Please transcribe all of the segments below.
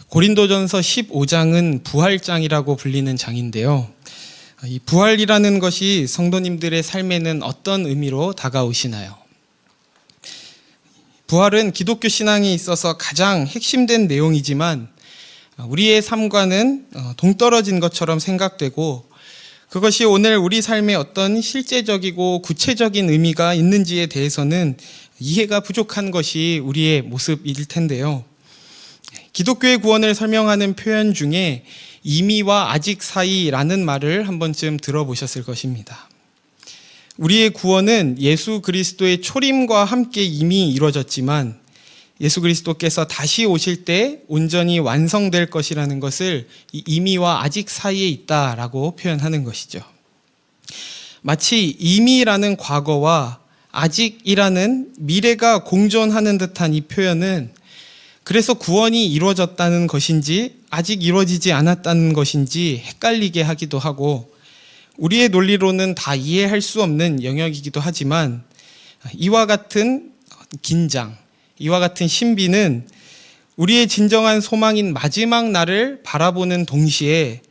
고린도전서 15장은 부활장이라고 불리는 장인데요. 이 부활이라는 것이 성도님들의 삶에는 어떤 의미로 다가오시나요? 부활은 기독교 신앙에 있어서 가장 핵심된 내용이지만 우리의 삶과는 동떨어진 것처럼 생각되고, 그것이 오늘 우리 삶에 어떤 실제적이고 구체적인 의미가 있는지에 대해서는 이해가 부족한 것이 우리의 모습일 텐데요. 기독교의 구원을 설명하는 표현 중에 이미와 아직 사이라는 말을 한 번쯤 들어보셨을 것입니다. 우리의 구원은 예수 그리스도의 초림과 함께 이미 이루어졌지만 예수 그리스도께서 다시 오실 때 온전히 완성될 것이라는 것을 이 이미와 아직 사이에 있다라고 표현하는 것이죠. 마치 이미라는 과거와 아직이라는 미래가 공존하는 듯한 이 표현은 그래서 구원이 이루어졌다는 것인지 아직 이루어지지 않았다는 것인지 헷갈리게 하기도 하고, 우리의 논리로는 다 이해할 수 없는 영역이기도 하지만 이와 같은 긴장, 이와 같은 신비는 우리의 진정한 소망인 마지막 날을 바라보는 동시에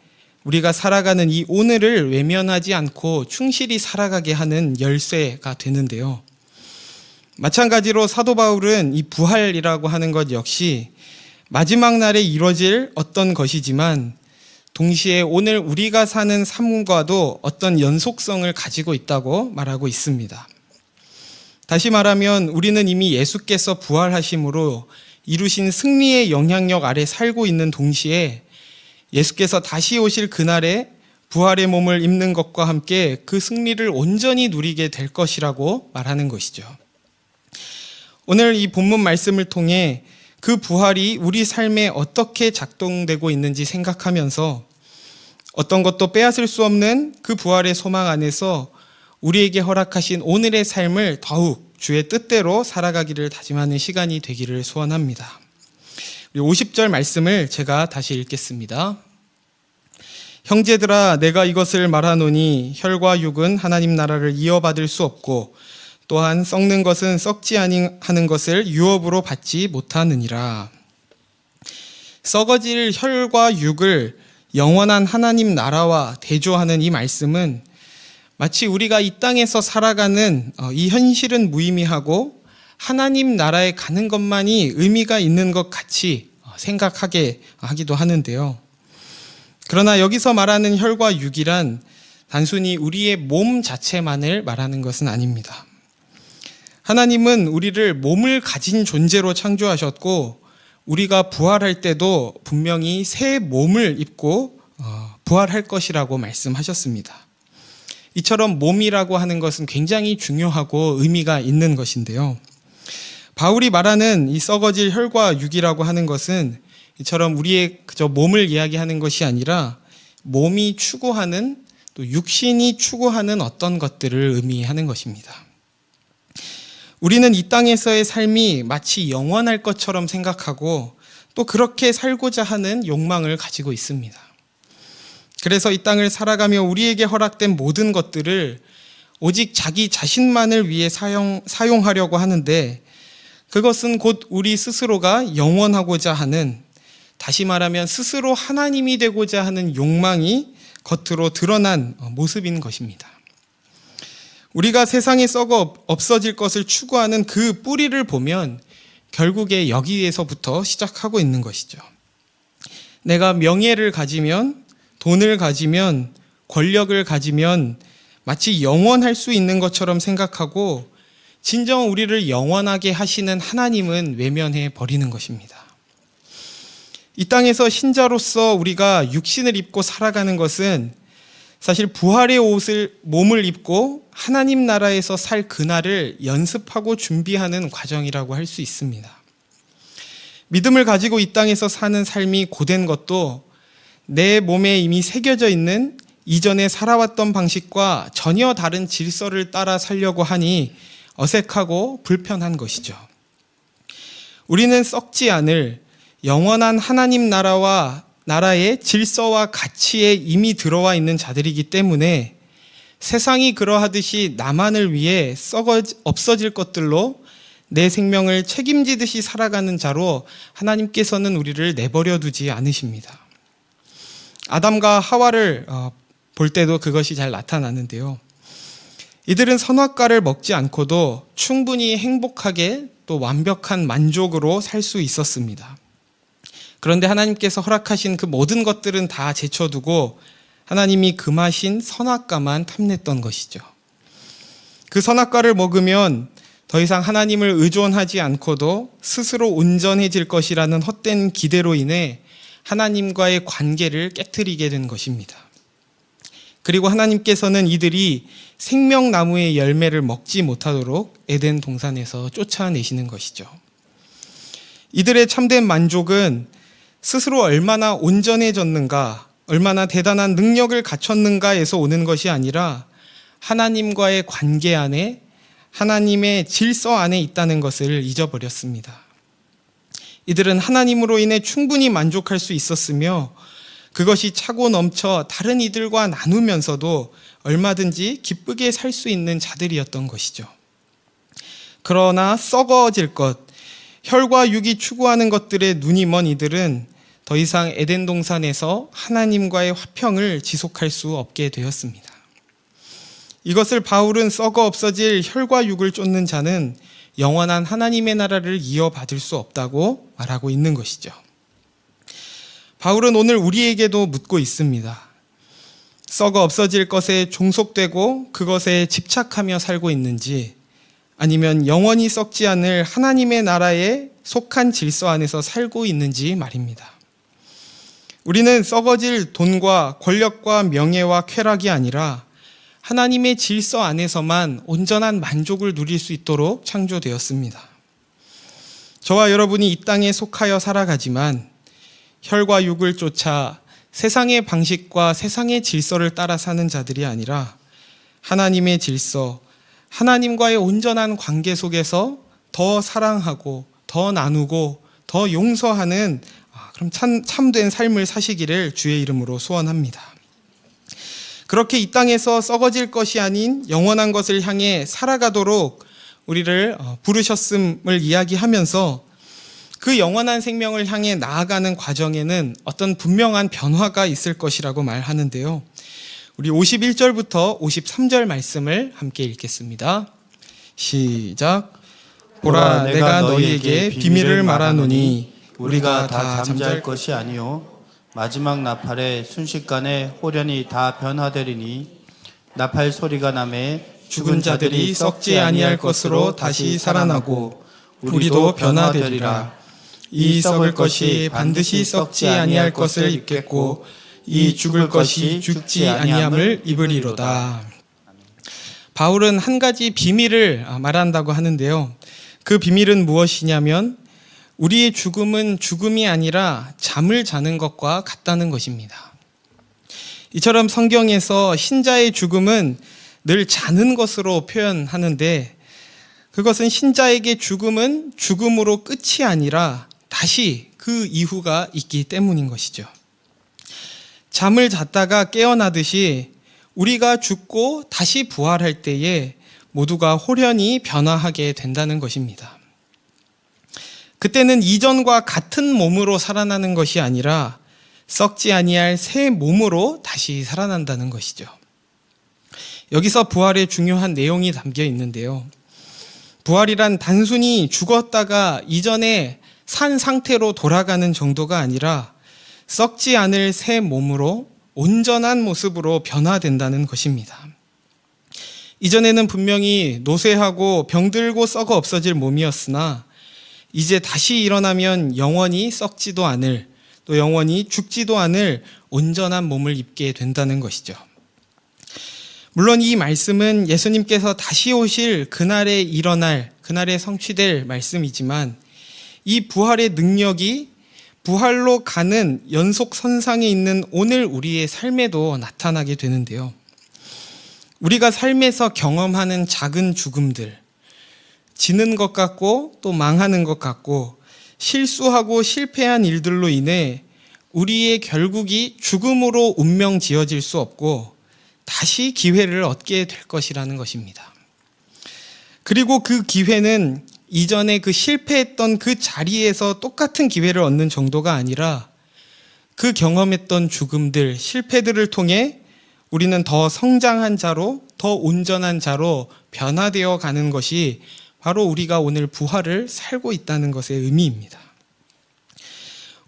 우리가 살아가는 이 오늘을 외면하지 않고 충실히 살아가게 하는 열쇠가 되는데요. 마찬가지로 사도 바울은 이 부활이라고 하는 것 역시 마지막 날에 이루어질 어떤 것이지만 동시에 오늘 우리가 사는 삶과도 어떤 연속성을 가지고 있다고 말하고 있습니다. 다시 말하면 우리는 이미 예수께서 부활하심으로 이루신 승리의 영향력 아래 살고 있는 동시에 예수께서 다시 오실 그날에 부활의 몸을 입는 것과 함께 그 승리를 온전히 누리게 될 것이라고 말하는 것이죠. 오늘 이 본문 말씀을 통해 그 부활이 우리 삶에 어떻게 작동되고 있는지 생각하면서 어떤 것도 빼앗을 수 없는 그 부활의 소망 안에서 우리에게 허락하신 오늘의 삶을 더욱 주의 뜻대로 살아가기를 다짐하는 시간이 되기를 소원합니다. 50절 말씀을 제가 다시 읽겠습니다. 형제들아, 내가 이것을 말하노니 혈과 육은 하나님 나라를 이어받을 수 없고 또한 썩는 것은 썩지 아니하는 것을 유업으로 받지 못하느니라. 썩어질 혈과 육을 영원한 하나님 나라와 대조하는 이 말씀은 마치 우리가 이 땅에서 살아가는 이 현실은 무의미하고 하나님 나라에 가는 것만이 의미가 있는 것 같이 생각하게 하기도 하는데요. 그러나 여기서 말하는 혈과 육이란 단순히 우리의 몸 자체만을 말하는 것은 아닙니다. 하나님은 우리를 몸을 가진 존재로 창조하셨고 우리가 부활할 때도 분명히 새 몸을 입고 부활할 것이라고 말씀하셨습니다. 이처럼 몸이라고 하는 것은 굉장히 중요하고 의미가 있는 것인데요. 바울이 말하는 이 썩어질 혈과 육이라고 하는 것은 이처럼 우리의 그저 몸을 이야기하는 것이 아니라 몸이 추구하는, 또 육신이 추구하는 어떤 것들을 의미하는 것입니다. 우리는 이 땅에서의 삶이 마치 영원할 것처럼 생각하고 또 그렇게 살고자 하는 욕망을 가지고 있습니다. 그래서 이 땅을 살아가며 우리에게 허락된 모든 것들을 오직 자기 자신만을 위해 사용하려고 하는데, 그것은 곧 우리 스스로가 영원하고자 하는, 다시 말하면 스스로 하나님이 되고자 하는 욕망이 겉으로 드러난 모습인 것입니다. 우리가 세상에 썩어 없어질 것을 추구하는 그 뿌리를 보면 결국에 여기에서부터 시작하고 있는 것이죠. 내가 명예를 가지면, 돈을 가지면, 권력을 가지면 마치 영원할 수 있는 것처럼 생각하고 진정 우리를 영원하게 하시는 하나님은 외면해 버리는 것입니다. 이 땅에서 신자로서 우리가 육신을 입고 살아가는 것은 사실 부활의 몸을 입고 하나님 나라에서 살 그날을 연습하고 준비하는 과정이라고 할 수 있습니다. 믿음을 가지고 이 땅에서 사는 삶이 고된 것도 내 몸에 이미 새겨져 있는 이전에 살아왔던 방식과 전혀 다른 질서를 따라 살려고 하니 어색하고 불편한 것이죠. 우리는 썩지 않을 영원한 하나님 나라의 질서와 가치에 이미 들어와 있는 자들이기 때문에 세상이 그러하듯이 나만을 위해 없어질 것들로 내 생명을 책임지듯이 살아가는 자로 하나님께서는 우리를 내버려 두지 않으십니다. 아담과 하와를 볼 때도 그것이 잘 나타나는데요. 이들은 선악과를 먹지 않고도 충분히 행복하게 또 완벽한 만족으로 살 수 있었습니다. 그런데 하나님께서 허락하신 그 모든 것들은 다 제쳐두고 하나님이 금하신 선악과만 탐냈던 것이죠. 그 선악과를 먹으면 더 이상 하나님을 의존하지 않고도 스스로 온전해질 것이라는 헛된 기대로 인해 하나님과의 관계를 깨트리게 된 것입니다. 그리고 하나님께서는 이들이 생명나무의 열매를 먹지 못하도록 에덴 동산에서 쫓아내시는 것이죠. 이들의 참된 만족은 스스로 얼마나 온전해졌는가, 얼마나 대단한 능력을 갖췄는가에서 오는 것이 아니라 하나님과의 관계 안에, 하나님의 질서 안에 있다는 것을 잊어버렸습니다. 이들은 하나님으로 인해 충분히 만족할 수 있었으며 그것이 차고 넘쳐 다른 이들과 나누면서도 얼마든지 기쁘게 살 수 있는 자들이었던 것이죠. 그러나 썩어질 것, 혈과 육이 추구하는 것들에 눈이 먼 이들은 더 이상 에덴 동산에서 하나님과의 화평을 지속할 수 없게 되었습니다. 이것을 바울은 썩어 없어질 혈과 육을 쫓는 자는 영원한 하나님의 나라를 이어받을 수 없다고 말하고 있는 것이죠. 바울은 오늘 우리에게도 묻고 있습니다. 썩어 없어질 것에 종속되고 그것에 집착하며 살고 있는지, 아니면 영원히 썩지 않을 하나님의 나라에 속한 질서 안에서 살고 있는지 말입니다. 우리는 썩어질 돈과 권력과 명예와 쾌락이 아니라 하나님의 질서 안에서만 온전한 만족을 누릴 수 있도록 창조되었습니다. 저와 여러분이 이 땅에 속하여 살아가지만 혈과 육을 쫓아 세상의 방식과 세상의 질서를 따라 사는 자들이 아니라 하나님의 질서, 하나님과의 온전한 관계 속에서 더 사랑하고 더 나누고 더 용서하는 그럼 참된 삶을 사시기를 주의 이름으로 소원합니다. 그렇게 이 땅에서 썩어질 것이 아닌 영원한 것을 향해 살아가도록 우리를 부르셨음을 이야기하면서 그 영원한 생명을 향해 나아가는 과정에는 어떤 분명한 변화가 있을 것이라고 말하는데요. 우리 51절부터 53절 말씀을 함께 읽겠습니다. 시작. 보라, 내가 너희에게 비밀을 말하노니 우리가 다 잠잘 것이 아니요 마지막 나팔에 순식간에 호련히 다 변화되리니 나팔 소리가 나매 죽은 자들이 썩지 아니할 것으로 다시 살아나고 우리도 변화되리라. 이 썩을 것이 반드시 썩지 아니할 것을 입겠고 이 죽을 것이 죽지 아니함을 입으리로다. 바울은 한 가지 비밀을 말한다고 하는데요. 그 비밀은 무엇이냐면 우리의 죽음은 죽음이 아니라 잠을 자는 것과 같다는 것입니다. 이처럼 성경에서 신자의 죽음은 늘 자는 것으로 표현하는데 그것은 신자에게 죽음은 죽음으로 끝이 아니라 다시 그 이후가 있기 때문인 것이죠. 잠을 잤다가 깨어나듯이 우리가 죽고 다시 부활할 때에 모두가 호련히 변화하게 된다는 것입니다. 그때는 이전과 같은 몸으로 살아나는 것이 아니라 썩지 아니할 새 몸으로 다시 살아난다는 것이죠. 여기서 부활의 중요한 내용이 담겨 있는데요. 부활이란 단순히 죽었다가 이전에 산 상태로 돌아가는 정도가 아니라 썩지 않을 새 몸으로 온전한 모습으로 변화된다는 것입니다. 이전에는 분명히 노쇠하고 병들고 썩어 없어질 몸이었으나 이제 다시 일어나면 영원히 썩지도 않을, 또 영원히 죽지도 않을 온전한 몸을 입게 된다는 것이죠. 물론 이 말씀은 예수님께서 다시 오실 그날에 일어날, 그날에 성취될 말씀이지만 이 부활의 능력이 부활로 가는 연속선상에 있는 오늘 우리의 삶에도 나타나게 되는데요. 우리가 삶에서 경험하는 작은 죽음들, 지는 것 같고 또 망하는 것 같고 실수하고 실패한 일들로 인해 우리의 결국이 죽음으로 운명 지어질 수 없고 다시 기회를 얻게 될 것이라는 것입니다. 그리고 그 기회는 이전에 그 실패했던 그 자리에서 똑같은 기회를 얻는 정도가 아니라 그 경험했던 죽음들, 실패들을 통해 우리는 더 성장한 자로, 더 온전한 자로 변화되어 가는 것이 바로 우리가 오늘 부활을 살고 있다는 것의 의미입니다.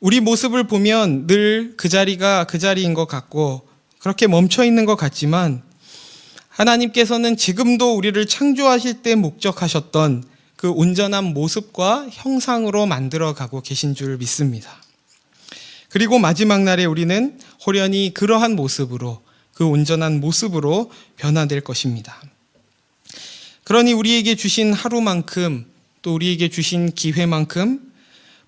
우리 모습을 보면 늘 그 자리가 그 자리인 것 같고 그렇게 멈춰 있는 것 같지만 하나님께서는 지금도 우리를 창조하실 때 목적하셨던 그 온전한 모습과 형상으로 만들어 가고 계신 줄 믿습니다. 그리고 마지막 날에 우리는 호련히 그러한 모습으로, 그 온전한 모습으로 변화될 것입니다. 그러니 우리에게 주신 하루만큼, 또 우리에게 주신 기회만큼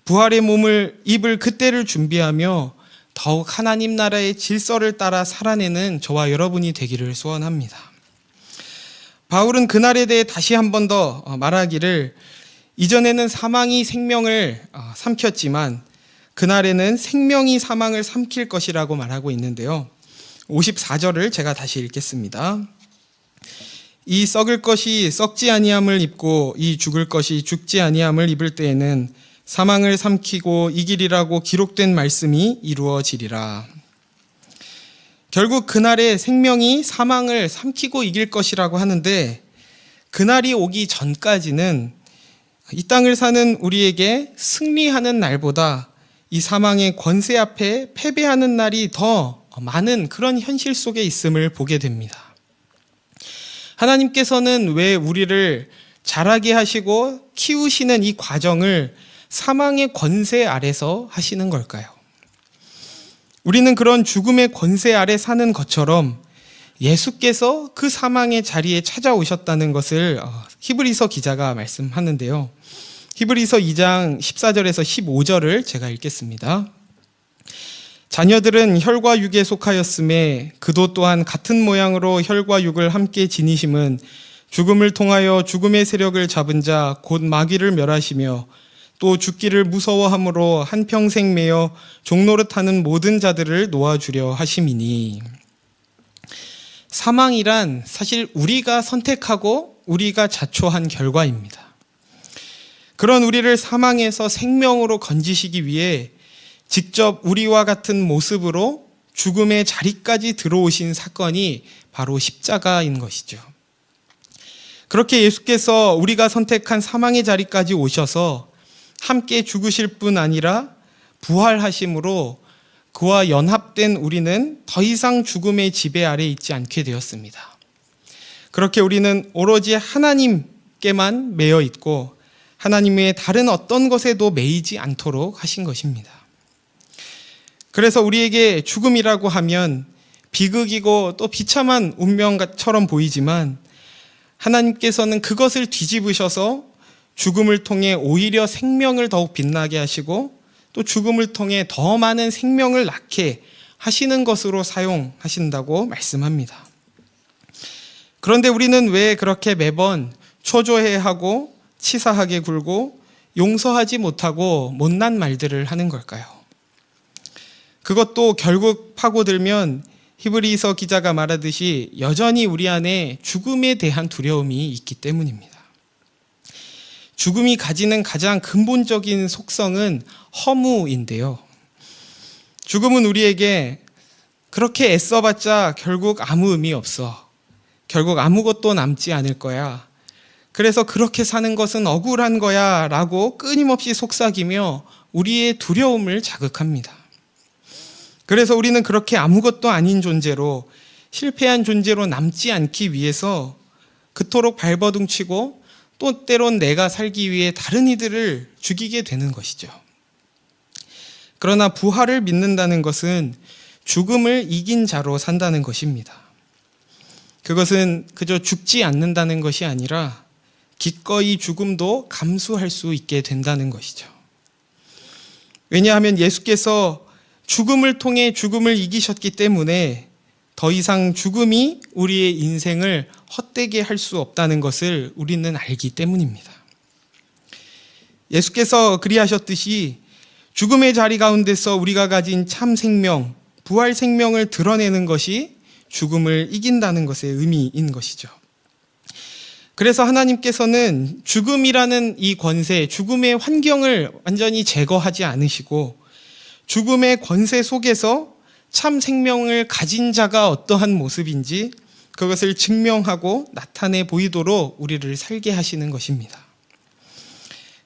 부활의 몸을 입을 그때를 준비하며 더욱 하나님 나라의 질서를 따라 살아내는 저와 여러분이 되기를 소원합니다. 바울은 그날에 대해 다시 한 번 더 말하기를, 이전에는 사망이 생명을 삼켰지만 그날에는 생명이 사망을 삼킬 것이라고 말하고 있는데요. 54절을 제가 다시 읽겠습니다. 이 썩을 것이 썩지 아니함을 입고 이 죽을 것이 죽지 아니함을 입을 때에는 사망을 삼키고 이기리라고 기록된 말씀이 이루어지리라. 결국 그날에 생명이 사망을 삼키고 이길 것이라고 하는데, 그날이 오기 전까지는 이 땅을 사는 우리에게 승리하는 날보다 이 사망의 권세 앞에 패배하는 날이 더 많은 그런 현실 속에 있음을 보게 됩니다. 하나님께서는 왜 우리를 자라게 하시고 키우시는 이 과정을 사망의 권세 아래서 하시는 걸까요? 우리는 그런 죽음의 권세 아래 사는 것처럼 예수께서 그 사망의 자리에 찾아오셨다는 것을 히브리서 기자가 말씀하는데요. 히브리서 2장 14절에서 15절을 제가 읽겠습니다. 자녀들은 혈과 육에 속하였음에 그도 또한 같은 모양으로 혈과 육을 함께 지니심은 죽음을 통하여 죽음의 세력을 잡은 자 곧 마귀를 멸하시며 또 죽기를 무서워함으로 한평생 매여 종노릇하는 모든 자들을 놓아주려 하심이니. 사망이란 사실 우리가 선택하고 우리가 자초한 결과입니다. 그런 우리를 사망에서 생명으로 건지시기 위해 직접 우리와 같은 모습으로 죽음의 자리까지 들어오신 사건이 바로 십자가인 것이죠. 그렇게 예수께서 우리가 선택한 사망의 자리까지 오셔서 함께 죽으실 뿐 아니라 부활하심으로 그와 연합된 우리는 더 이상 죽음의 지배 아래 있지 않게 되었습니다. 그렇게 우리는 오로지 하나님께만 매여 있고 하나님의 다른 어떤 것에도 매이지 않도록 하신 것입니다. 그래서 우리에게 죽음이라고 하면 비극이고 또 비참한 운명처럼 보이지만 하나님께서는 그것을 뒤집으셔서 죽음을 통해 오히려 생명을 더욱 빛나게 하시고 또 죽음을 통해 더 많은 생명을 낳게 하시는 것으로 사용하신다고 말씀합니다. 그런데 우리는 왜 그렇게 매번 초조해하고 치사하게 굴고 용서하지 못하고 못난 말들을 하는 걸까요? 그것도 결국 파고들면 히브리서 기자가 말하듯이 여전히 우리 안에 죽음에 대한 두려움이 있기 때문입니다. 죽음이 가지는 가장 근본적인 속성은 허무인데요. 죽음은 우리에게 그렇게 애써봤자 결국 아무 의미 없어. 결국 아무것도 남지 않을 거야. 그래서 그렇게 사는 것은 억울한 거야 라고 끊임없이 속삭이며 우리의 두려움을 자극합니다. 그래서 우리는 그렇게 아무것도 아닌 존재로, 실패한 존재로 남지 않기 위해서 그토록 발버둥치고 또 때론 내가 살기 위해 다른 이들을 죽이게 되는 것이죠. 그러나 부활을 믿는다는 것은 죽음을 이긴 자로 산다는 것입니다. 그것은 그저 죽지 않는다는 것이 아니라 기꺼이 죽음도 감수할 수 있게 된다는 것이죠. 왜냐하면 예수께서 죽음을 통해 죽음을 이기셨기 때문에 더 이상 죽음이 우리의 인생을 헛되게 할 수 없다는 것을 우리는 알기 때문입니다. 예수께서 그리하셨듯이 죽음의 자리 가운데서 우리가 가진 참 생명, 부활 생명을 드러내는 것이 죽음을 이긴다는 것의 의미인 것이죠. 그래서 하나님께서는 죽음이라는 이 권세, 죽음의 환경을 완전히 제거하지 않으시고 죽음의 권세 속에서 참 생명을 가진 자가 어떠한 모습인지 그것을 증명하고 나타내 보이도록 우리를 살게 하시는 것입니다.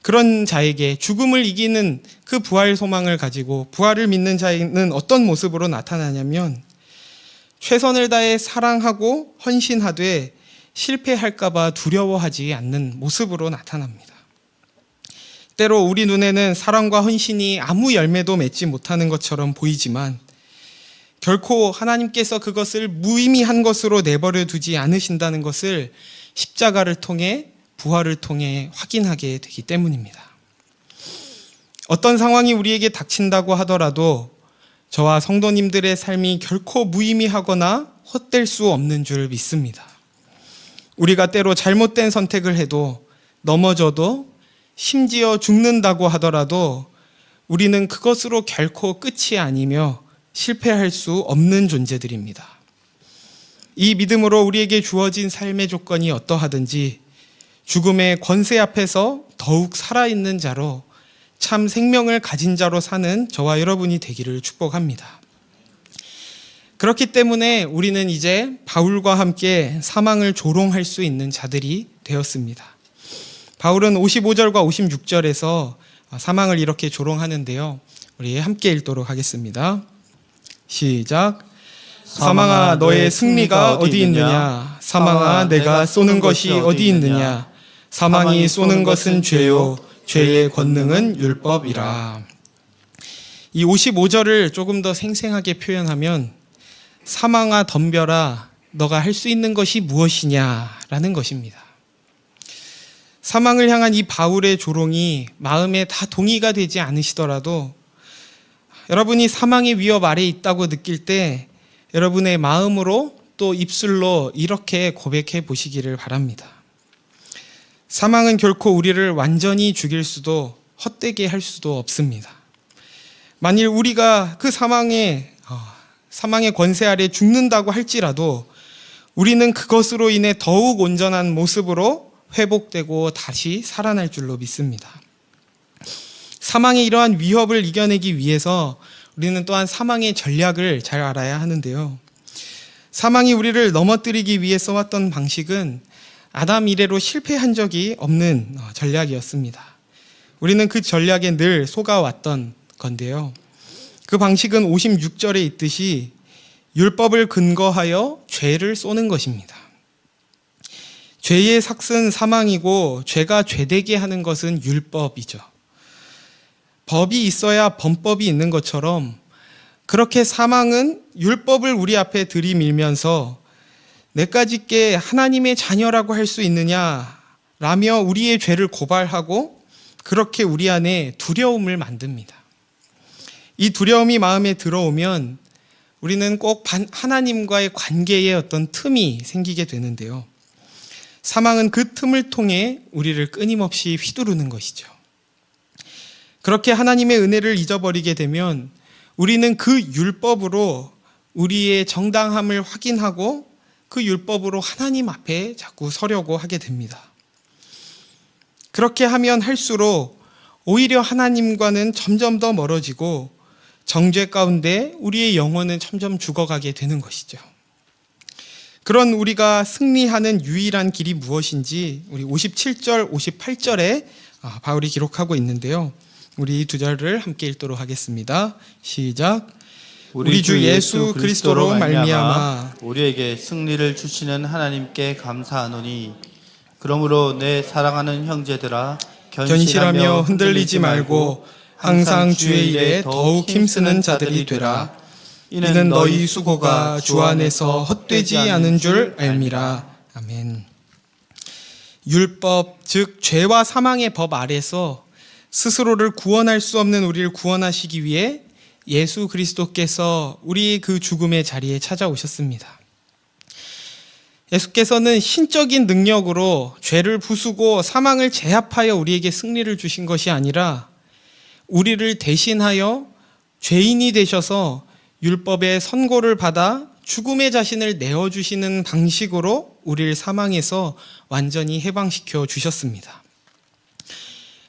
그런 자에게 죽음을 이기는 그 부활 소망을 가지고 부활을 믿는 자에는 어떤 모습으로 나타나냐면 최선을 다해 사랑하고 헌신하되 실패할까 봐 두려워하지 않는 모습으로 나타납니다. 때로 우리 눈에는 사랑과 헌신이 아무 열매도 맺지 못하는 것처럼 보이지만 결코 하나님께서 그것을 무의미한 것으로 내버려 두지 않으신다는 것을 십자가를 통해 부활을 통해 확인하게 되기 때문입니다. 어떤 상황이 우리에게 닥친다고 하더라도 저와 성도님들의 삶이 결코 무의미하거나 헛될 수 없는 줄 믿습니다. 우리가 때로 잘못된 선택을 해도 넘어져도 심지어 죽는다고 하더라도 우리는 그것으로 결코 끝이 아니며 실패할 수 없는 존재들입니다. 이 믿음으로 우리에게 주어진 삶의 조건이 어떠하든지 죽음의 권세 앞에서 더욱 살아있는 자로 참 생명을 가진 자로 사는 저와 여러분이 되기를 축복합니다. 그렇기 때문에 우리는 이제 바울과 함께 사망을 조롱할 수 있는 자들이 되었습니다. 바울은 55절과 56절에서 사망을 이렇게 조롱하는데요. 우리 함께 읽도록 하겠습니다. 시작. 사망아 너의 승리가 어디 있느냐? 사망아 내가 쏘는 것이 어디 있느냐? 사망이 쏘는 것은 죄요 죄의 권능은 율법이라. 이 55절을 조금 더 생생하게 표현하면 사망아 덤벼라 너가 할 수 있는 것이 무엇이냐라는 것입니다. 사망을 향한 이 바울의 조롱이 마음에 다 동의가 되지 않으시더라도 여러분이 사망의 위협 아래에 있다고 느낄 때 여러분의 마음으로 또 입술로 이렇게 고백해 보시기를 바랍니다. 사망은 결코 우리를 완전히 죽일 수도 헛되게 할 수도 없습니다. 만일 우리가 그 사망의 권세 아래 죽는다고 할지라도 우리는 그것으로 인해 더욱 온전한 모습으로 회복되고 다시 살아날 줄로 믿습니다. 사망의 이러한 위협을 이겨내기 위해서 우리는 또한 사망의 전략을 잘 알아야 하는데요. 사망이 우리를 넘어뜨리기 위해 써왔던 방식은 아담 이래로 실패한 적이 없는 전략이었습니다. 우리는 그 전략에 늘 속아왔던 건데요. 그 방식은 56절에 있듯이 율법을 근거하여 죄를 쏘는 것입니다. 죄의 삭은 사망이고 죄가 죄되게 하는 것은 율법이죠. 법이 있어야 범법이 있는 것처럼 그렇게 사망은 율법을 우리 앞에 들이밀면서 내까짓게 하나님의 자녀라고 할 수 있느냐라며 우리의 죄를 고발하고 그렇게 우리 안에 두려움을 만듭니다. 이 두려움이 마음에 들어오면 우리는 꼭 하나님과의 관계에 어떤 틈이 생기게 되는데요. 사망은 그 틈을 통해 우리를 끊임없이 휘두르는 것이죠. 그렇게 하나님의 은혜를 잊어버리게 되면 우리는 그 율법으로 우리의 정당함을 확인하고 그 율법으로 하나님 앞에 자꾸 서려고 하게 됩니다. 그렇게 하면 할수록 오히려 하나님과는 점점 더 멀어지고 정죄 가운데 우리의 영혼은 점점 죽어가게 되는 것이죠. 그런 우리가 승리하는 유일한 길이 무엇인지 우리 57절, 58절에 바울이 기록하고 있는데요. 우리 이 두 절을 함께 읽도록 하겠습니다. 시작. 우리 주 예수 그리스도로 말미암아 우리에게 승리를 주시는 하나님께 감사하노니 그러므로 내 사랑하는 형제들아 견실하며 흔들리지 말고 항상 주의 일에 더욱 힘쓰는 자들이 되라. 이는 너희 수고가 주 안에서 헛되지 않은 줄 알미라. 아멘. 율법, 즉 죄와 사망의 법 아래서 스스로를 구원할 수 없는 우리를 구원하시기 위해 예수 그리스도께서 우리 그 죽음의 자리에 찾아오셨습니다. 예수께서는 신적인 능력으로 죄를 부수고 사망을 제압하여 우리에게 승리를 주신 것이 아니라 우리를 대신하여 죄인이 되셔서 율법의 선고를 받아 죽음의 자신을 내어주시는 방식으로 우리를 사망에서 완전히 해방시켜 주셨습니다.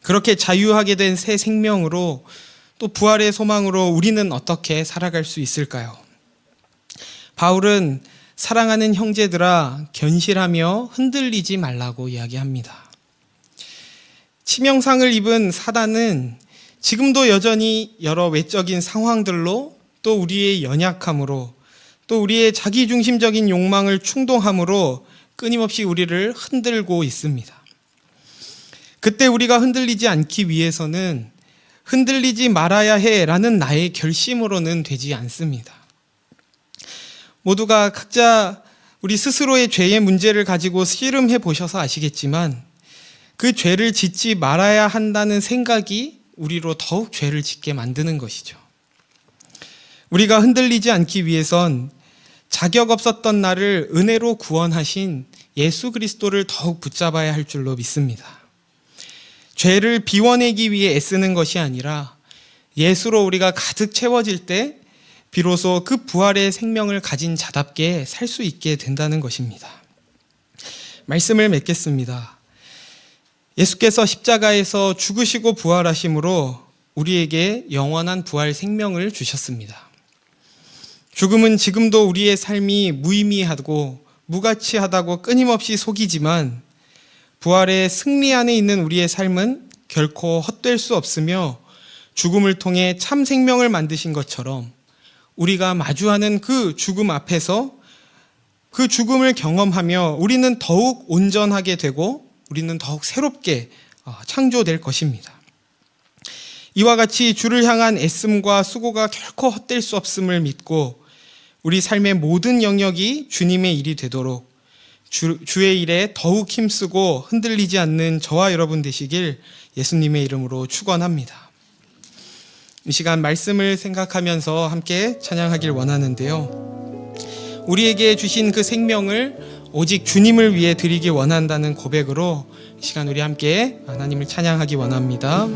그렇게 자유하게 된 새 생명으로 또 부활의 소망으로 우리는 어떻게 살아갈 수 있을까요? 바울은 사랑하는 형제들아 견실하며 흔들리지 말라고 이야기합니다. 치명상을 입은 사단은 지금도 여전히 여러 외적인 상황들로 또 우리의 연약함으로 또 우리의 자기중심적인 욕망을 충동함으로 끊임없이 우리를 흔들고 있습니다. 그때 우리가 흔들리지 않기 위해서는 흔들리지 말아야 해라는 나의 결심으로는 되지 않습니다. 모두가 각자 우리 스스로의 죄의 문제를 가지고 씨름해 보셔서 아시겠지만 그 죄를 짓지 말아야 한다는 생각이 우리로 더욱 죄를 짓게 만드는 것이죠. 우리가 흔들리지 않기 위해선 자격 없었던 나를 은혜로 구원하신 예수 그리스도를 더욱 붙잡아야 할 줄로 믿습니다. 죄를 비워내기 위해 애쓰는 것이 아니라 예수로 우리가 가득 채워질 때 비로소 그 부활의 생명을 가진 자답게 살 수 있게 된다는 것입니다. 말씀을 맺겠습니다. 예수께서 십자가에서 죽으시고 부활하심으로 우리에게 영원한 부활 생명을 주셨습니다. 죽음은 지금도 우리의 삶이 무의미하고 무가치하다고 끊임없이 속이지만 부활의 승리 안에 있는 우리의 삶은 결코 헛될 수 없으며 죽음을 통해 참 생명을 만드신 것처럼 우리가 마주하는 그 죽음 앞에서 그 죽음을 경험하며 우리는 더욱 온전하게 되고 우리는 더욱 새롭게 창조될 것입니다. 이와 같이 주를 향한 애씀과 수고가 결코 헛될 수 없음을 믿고 우리 삶의 모든 영역이 주님의 일이 되도록 주의 일에 더욱 힘쓰고 흔들리지 않는 저와 여러분 되시길 예수님의 이름으로 축원합니다. 이 시간 말씀을 생각하면서 함께 찬양하길 원하는데요. 우리에게 주신 그 생명을 오직 주님을 위해 드리기 원한다는 고백으로 이 시간 우리 함께 하나님을 찬양하기 원합니다.